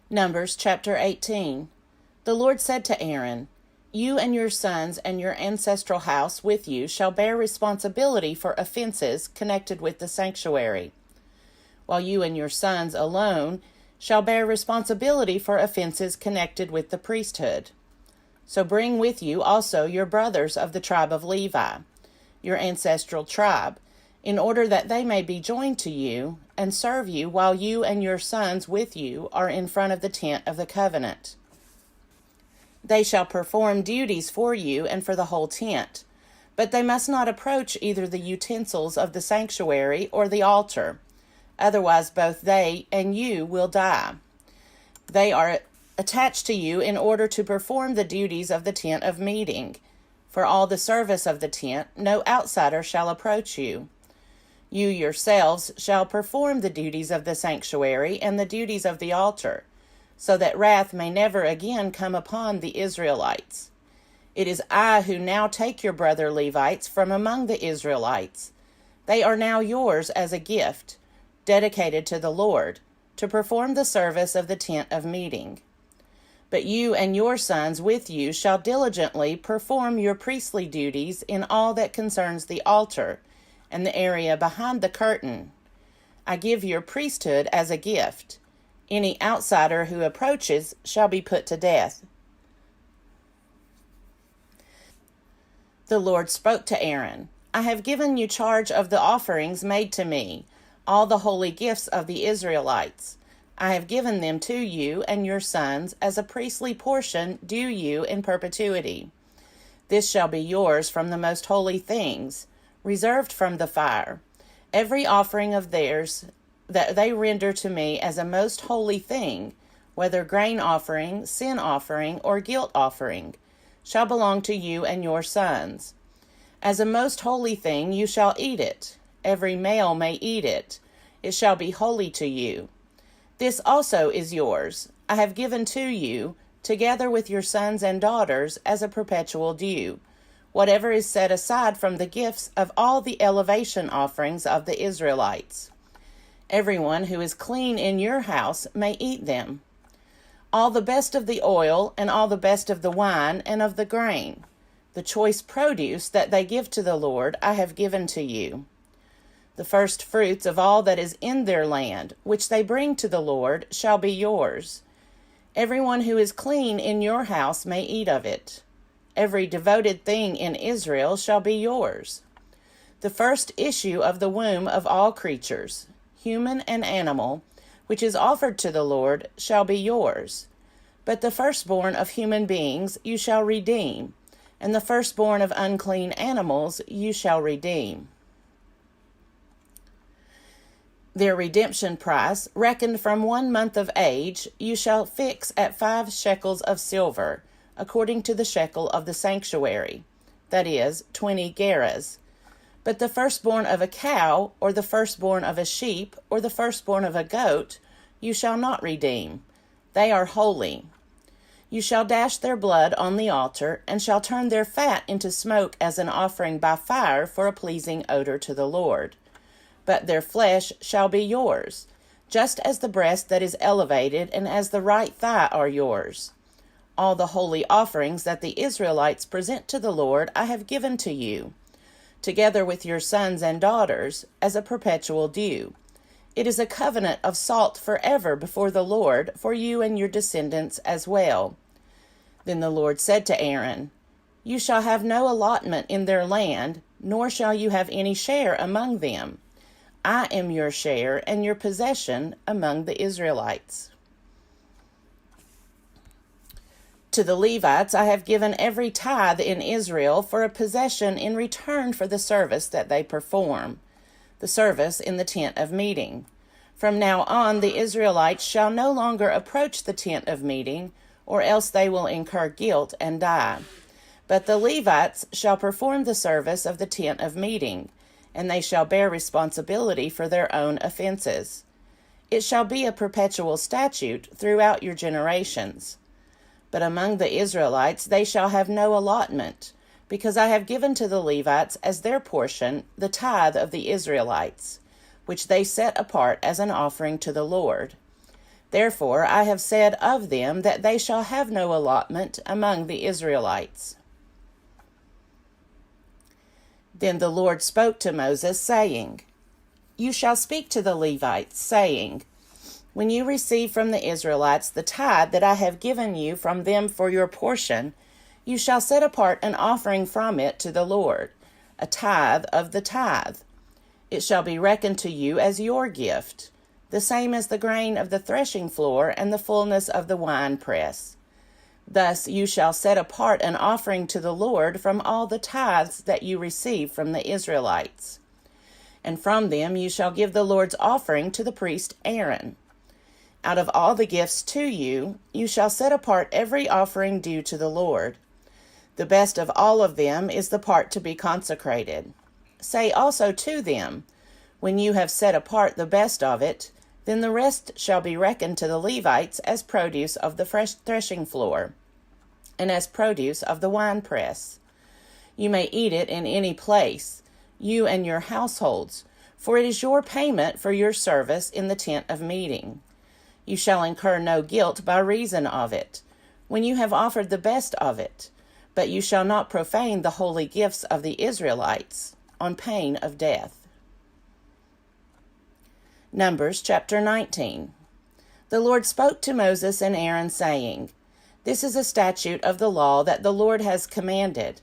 Numbers chapter 18. The Lord said to Aaron, "You and your sons and your ancestral house with you shall bear responsibility for offenses connected with the sanctuary, while you and your sons alone shall bear responsibility for offenses connected with the priesthood. So bring with you also your brothers of the tribe of Levi, your ancestral tribe, in order that they may be joined to you and serve you while you and your sons with you are in front of the tent of the covenant. They shall perform duties for you and for the whole tent, but they must not approach either the utensils of the sanctuary or the altar, otherwise both they and you will die. They are attached to you in order to perform the duties of the tent of meeting. For all the service of the tent, no outsider shall approach you. You yourselves shall perform the duties of the sanctuary and the duties of the altar, so that wrath may never again come upon the Israelites. It is I who now take your brother Levites from among the Israelites. They are now yours as a gift, dedicated to the Lord, to perform the service of the tent of meeting. But you and your sons with you shall diligently perform your priestly duties in all that concerns the altar and the area behind the curtain. I give your priesthood as a gift. Any outsider who approaches shall be put to death." The Lord spoke to Aaron, "I have given you charge of the offerings made to me, all the holy gifts of the Israelites. I have given them to you and your sons as a priestly portion due you in perpetuity. This shall be yours from the most holy things, reserved from the fire. Every offering of theirs that they render to me as a most holy thing, whether grain offering, sin offering, or guilt offering, shall belong to you and your sons. As a most holy thing you shall eat it. Every male may eat it. It shall be holy to you. This also is yours. I have given to you, together with your sons and daughters, as a perpetual due, whatever is set aside from the gifts of all the elevation offerings of the Israelites. Everyone who is clean in your house may eat them. All the best of the oil and all the best of the wine and of the grain, the choice produce that they give to the Lord, I have given to you. The first fruits of all that is in their land, which they bring to the Lord, shall be yours. Everyone who is clean in your house may eat of it. Every devoted thing in Israel shall be yours. The first issue of the womb of all creatures, human and animal, which is offered to the Lord, shall be yours. But the firstborn of human beings you shall redeem, and the firstborn of unclean animals you shall redeem. Their redemption price, reckoned from 1 month of age, you shall fix at 5 shekels of silver, according to the shekel of the sanctuary, that is, 20 gerahs. But the firstborn of a cow, or the firstborn of a sheep, or the firstborn of a goat, you shall not redeem. They are holy. You shall dash their blood on the altar, and shall turn their fat into smoke as an offering by fire for a pleasing odor to the Lord. But their flesh shall be yours, just as the breast that is elevated and as the right thigh are yours. All the holy offerings that the Israelites present to the Lord I have given to you, together with your sons and daughters, as a perpetual due. It is a covenant of salt forever before the Lord for you and your descendants as well." Then the Lord said to Aaron, "You shall have no allotment in their land, nor shall you have any share among them. I am your share and your possession among the Israelites." To the Levites I have given every tithe in Israel for a possession in return for the service that they perform, the service in the tent of meeting. From now on the Israelites shall no longer approach the tent of meeting, or else they will incur guilt and die. But the Levites shall perform the service of the tent of meeting, and they shall bear responsibility for their own offenses. It shall be a perpetual statute throughout your generations. But among the Israelites they shall have no allotment, because I have given to the Levites as their portion the tithe of the Israelites, which they set apart as an offering to the Lord. Therefore I have said of them that they shall have no allotment among the Israelites. Then the Lord spoke to Moses, saying, You shall speak to the Levites, saying, When you receive from the Israelites the tithe that I have given you from them for your portion, you shall set apart an offering from it to the Lord, a tithe of the tithe. It shall be reckoned to you as your gift, the same as the grain of the threshing floor and the fullness of the winepress. Thus you shall set apart an offering to the Lord from all the tithes that you receive from the Israelites. And from them you shall give the Lord's offering to the priest Aaron. Out of all the gifts to you, you shall set apart every offering due to the Lord. The best of all of them is the part to be consecrated. Say also to them, When you have set apart the best of it, then the rest shall be reckoned to the Levites as produce of the fresh threshing floor, and as produce of the winepress. You may eat it in any place, you and your households, for it is your payment for your service in the tent of meeting. You shall incur no guilt by reason of it, when you have offered the best of it, but you shall not profane the holy gifts of the Israelites, on pain of death. Numbers chapter 19. The Lord spoke to Moses and Aaron, saying, This is a statute of the law that the Lord has commanded.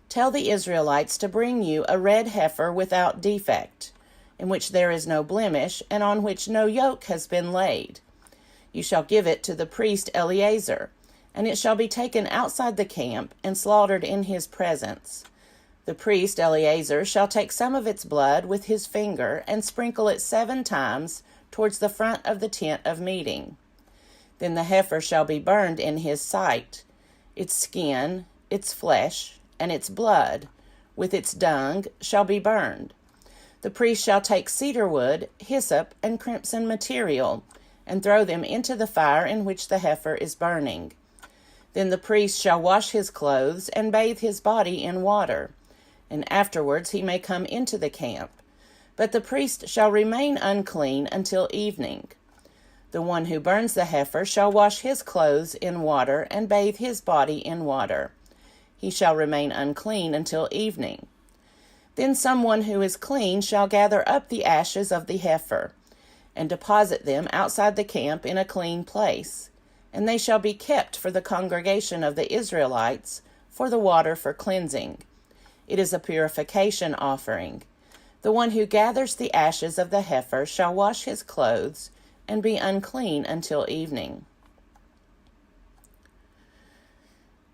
Tell the Israelites to bring you a red heifer without defect, in which there is no blemish, and on which no yoke has been laid. You shall give it to the priest Eleazar, and it shall be taken outside the camp and slaughtered in his presence. The priest Eleazar shall take some of its blood with his finger and sprinkle it 7 times towards the front of the tent of meeting. Then the heifer shall be burned in his sight, its skin, its flesh, and its blood, with its dung, shall be burned. The priest shall take cedar wood, hyssop, and crimson material, and throw them into the fire in which the heifer is burning. Then the priest shall wash his clothes and bathe his body in water, and afterwards he may come into the camp. But the priest shall remain unclean until evening. The one who burns the heifer shall wash his clothes in water and bathe his body in water. He shall remain unclean until evening. Then someone who is clean shall gather up the ashes of the heifer, and deposit them outside the camp in a clean place, and they shall be kept for the congregation of the Israelites for the water for cleansing. It is a purification offering. The one who gathers the ashes of the heifer shall wash his clothes and be unclean until evening.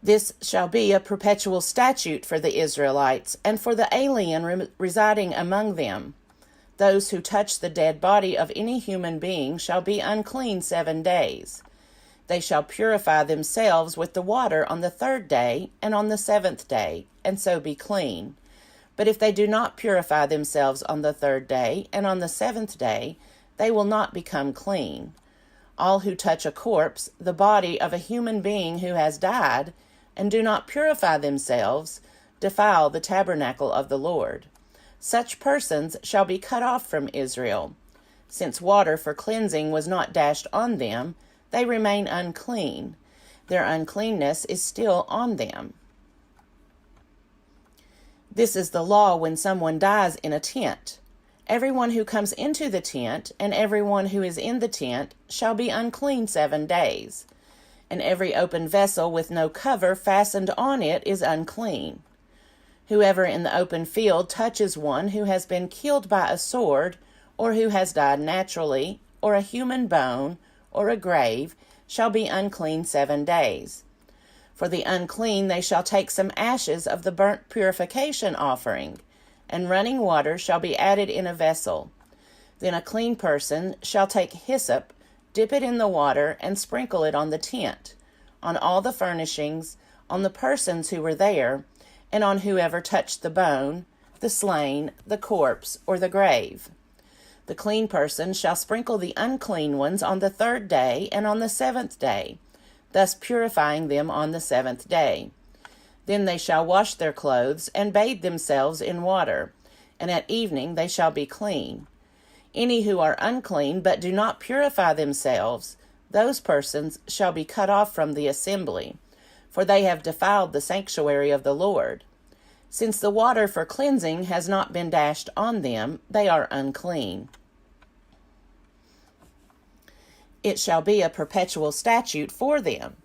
This shall be a perpetual statute for the Israelites and for the alien residing among them. Those who touch the dead body of any human being shall be unclean 7 days. They shall purify themselves with the water on the 3rd day and on the 7th day, and so be clean. But if they do not purify themselves on the 3rd day and on the 7th day, they will not become clean. All who touch a corpse, the body of a human being who has died, and do not purify themselves, defile the tabernacle of the Lord. Such persons shall be cut off from Israel. Since water for cleansing was not dashed on them, they remain unclean. Their uncleanness is still on them. This is the law when someone dies in a tent. Everyone who comes into the tent and everyone who is in the tent shall be unclean 7 days. And every open vessel with no cover fastened on it is unclean. Whoever in the open field touches one who has been killed by a sword, or who has died naturally, or a human bone, or a grave, shall be unclean 7 days. For the unclean they shall take some ashes of the burnt purification offering, and running water shall be added in a vessel. Then a clean person shall take hyssop, dip it in the water, and sprinkle it on the tent, on all the furnishings, on the persons who were there, and on whoever touched the bone, the slain, the corpse, or the grave. The clean person shall sprinkle the unclean ones on the 3rd day and on the 7th day, thus purifying them on the 7th day. Then they shall wash their clothes and bathe themselves in water, and at evening they shall be clean. Any who are unclean but do not purify themselves, those persons shall be cut off from the assembly, for they have defiled the sanctuary of the Lord. Since the water for cleansing has not been dashed on them, they are unclean. It shall be a perpetual statute for them.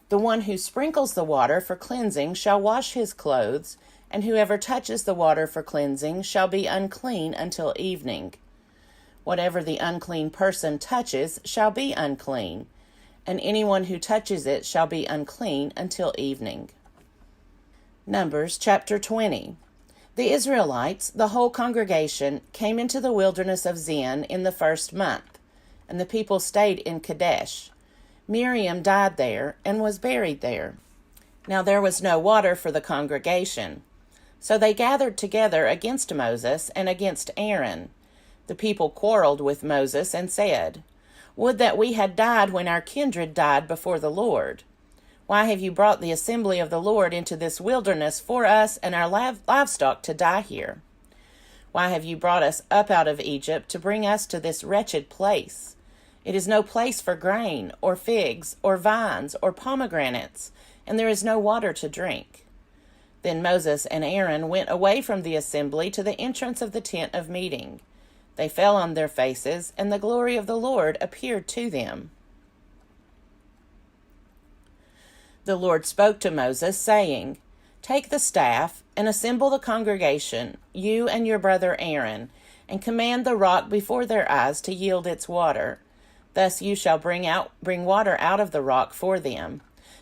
The one who sprinkles the water for cleansing shall wash his clothes, and whoever touches the water for cleansing shall be unclean until evening. Whatever the unclean person touches shall be unclean, and anyone who touches it shall be unclean until evening. Numbers chapter 20. The Israelites, the whole congregation, came into the wilderness of Zin in the 1st month, and the people stayed in Kadesh. Miriam died there and was buried there. Now there was no water for the congregation. So they gathered together against Moses and against Aaron. The people quarreled with Moses and said, "Would that we had died when our kindred died before the Lord. Why have you brought the assembly of the Lord into this wilderness for us and our livestock to die here? Why have you brought us up out of Egypt to bring us to this wretched place? It is no place for grain, or figs, or vines, or pomegranates, and there is no water to drink." Then Moses and Aaron went away from the assembly to the entrance of the tent of meeting. They fell on their faces, and the glory of the Lord appeared to them. The Lord spoke to Moses, saying, "Take the staff, and assemble the congregation, you and your brother Aaron, and command the rock before their eyes to yield its water. Thus you shall bring water out of the rock for them.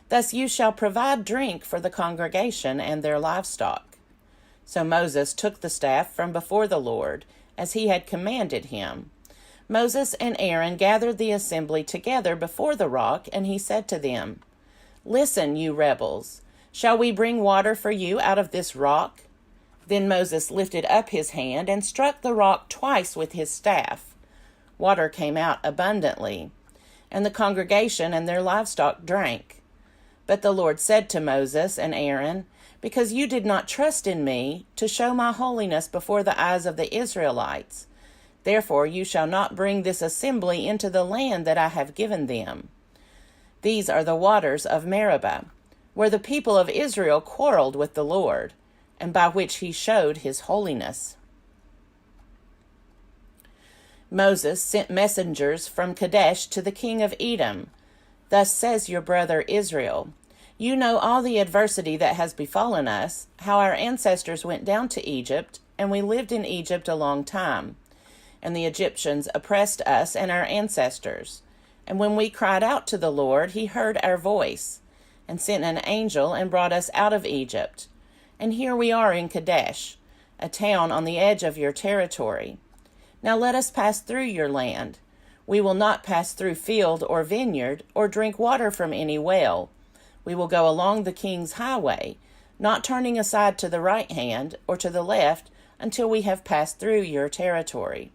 Thus you shall provide drink for the congregation and their livestock." So Moses took the staff from before the Lord, as he had commanded him. Moses and Aaron gathered the assembly together before the rock, and he said to them, "Listen, you rebels, shall we bring water for you out of this rock?" Then Moses lifted up his hand and struck the rock twice with his staff. Water came out abundantly, and the congregation and their livestock drank. But the Lord said to Moses and Aaron, "Because you did not trust in me to show my holiness before the eyes of the Israelites, therefore you shall not bring this assembly into the land that I have given them. These are the waters of Meribah, where the people of Israel quarreled with the Lord, and by which he showed his holiness." Moses sent messengers from Kadesh to the king of Edom. "Thus says your brother Israel, you know all the adversity that has befallen us, how our ancestors went down to Egypt, and we lived in Egypt a long time. And the Egyptians oppressed us and our ancestors. And when we cried out to the Lord, he heard our voice, and sent an angel and brought us out of Egypt. And here we are in Kadesh, a town on the edge of your territory. Now let us pass through your land. We will not pass through field or vineyard, or drink water from any well. We will go along the king's highway, not turning aside to the right hand or to the left until we have passed through your territory."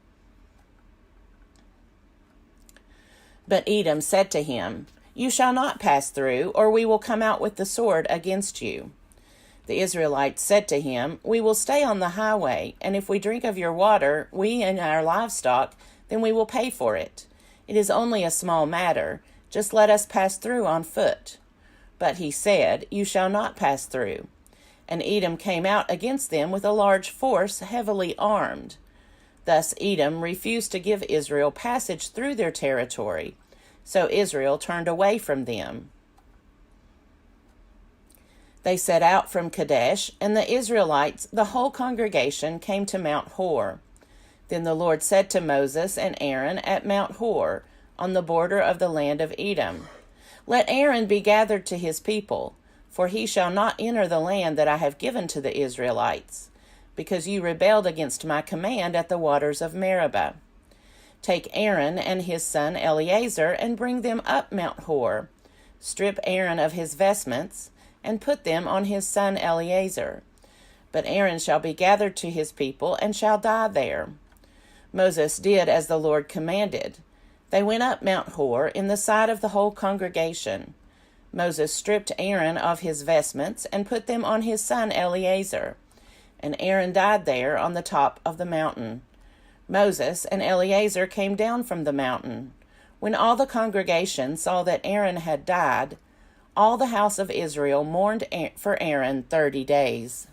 But Edom said to him, "You shall not pass through, or we will come out with the sword against you." The Israelites said to him, "We will stay on the highway, and if we drink of your water, we and our livestock, then we will pay for it. It is only a small matter. Just let us pass through on foot." But he said, "You shall not pass through." And Edom came out against them with a large force, heavily armed. Thus Edom refused to give Israel passage through their territory. So Israel turned away from them. They set out from Kadesh, and the Israelites, the whole congregation, came to Mount Hor. Then the Lord said to Moses and Aaron at Mount Hor, on the border of the land of Edom, "Let Aaron be gathered to his people, for he shall not enter the land that I have given to the Israelites, because you rebelled against my command at the waters of Meribah. Take Aaron and his son Eleazar and bring them up Mount Hor. Strip Aaron of his vestments, and put them on his son Eleazar. But Aaron shall be gathered to his people and shall die there." Moses did as the Lord commanded. They went up Mount Hor in the sight of the whole congregation. Moses stripped Aaron of his vestments and put them on his son Eleazar. And Aaron died there on the top of the mountain. Moses and Eleazar came down from the mountain. When all the congregation saw that Aaron had died, all the house of Israel mourned for Aaron 30 days.